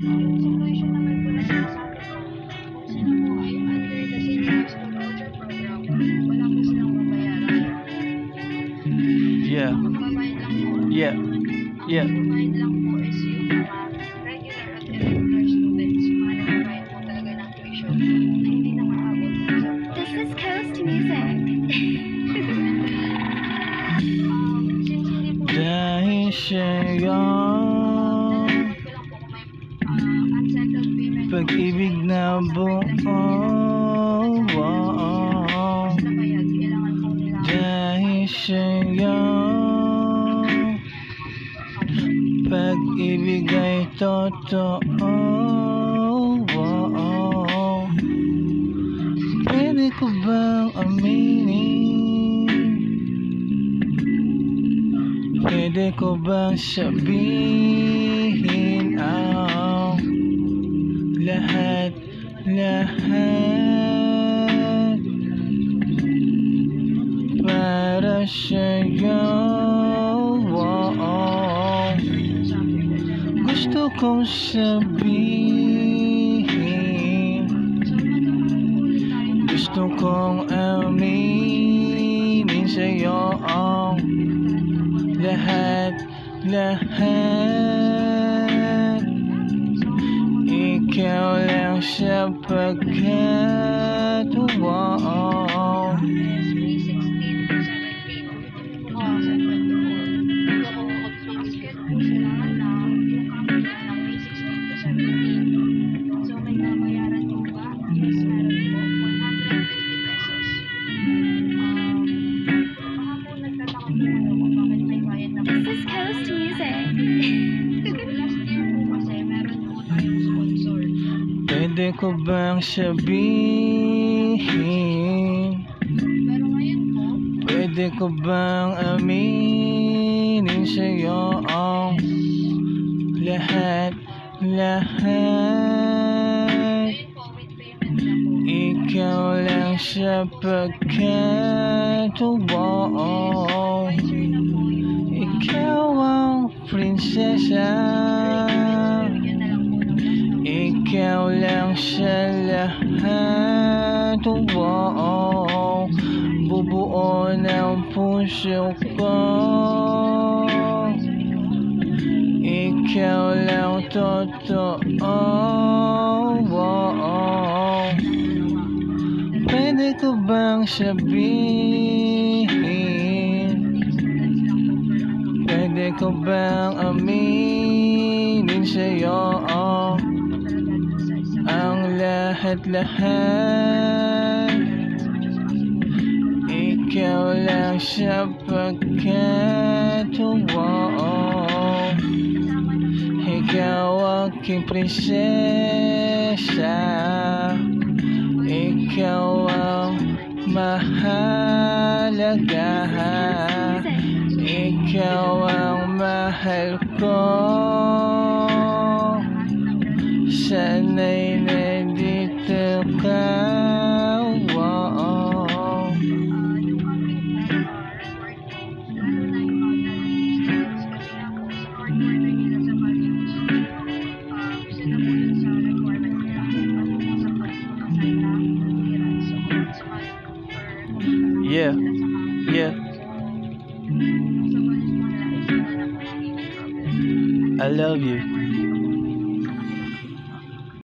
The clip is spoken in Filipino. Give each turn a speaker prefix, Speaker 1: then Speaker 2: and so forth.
Speaker 1: Situation naman po na sinasabi ko, kung sila po ay under the senior exposure program, wala po silang babayaran.
Speaker 2: Yeah.
Speaker 1: Ang magbabayad lang po,
Speaker 2: Yeah. Yeah.
Speaker 1: ang magbabayad lang po is yung mga regular at irregular students, yung mga nagbabayad po talaga ng tuition na hindi nakaabot po sa
Speaker 3: This is Coast Music.
Speaker 1: since hindi po
Speaker 2: Dahil sa'yo,
Speaker 1: nalaman ko lang po kung may unsettled payment po
Speaker 2: pag-ibig na buo.
Speaker 1: basta bayad, kailangan po nila
Speaker 2: Dahil sa'yo, pag-ibig ay totoo. Pwede ko bang aminin? Pwede ko bang sabihin ang lahat para sa'yo? Gusto kong sabihin, gusto kong aminin sa'yo ang lahat. Ikaw lang sapagkat
Speaker 1: So, may nabayaran po ba? Yes, meron po. 150 pesos. Baka po nagtataka po kayo kung bakit may bayad na po.
Speaker 3: This is Coast Music.
Speaker 1: So, last year po kasi meron po tayong sponsor.
Speaker 2: Pwede ko bang sabihin?
Speaker 1: Pero ngayon po,
Speaker 2: Pwede ko bang aminin sa'yo ang lahat?
Speaker 1: ngayon po with payment na po.
Speaker 2: Ikaw lang sapagkat
Speaker 1: Supervisor na po yung
Speaker 2: ikaw ang prinsesa.
Speaker 1: bigyan na lang po ng basta.
Speaker 2: Ikaw lang sa lahat. Bubuo ng puso ko. Ikaw lang totoo. Pwede ko bang sabihin? Pwede ko bang aminin sa'yo ang lahat? Ikaw lang sapagkat ikaw aking prinsesa. Ikaw ang mahalaga. Ikaw ang mahal ko. Sana'y nandito ka.
Speaker 1: Yung aming report po, lalo na yung mga students kasi nga po support order nila sa values. Isa na po yun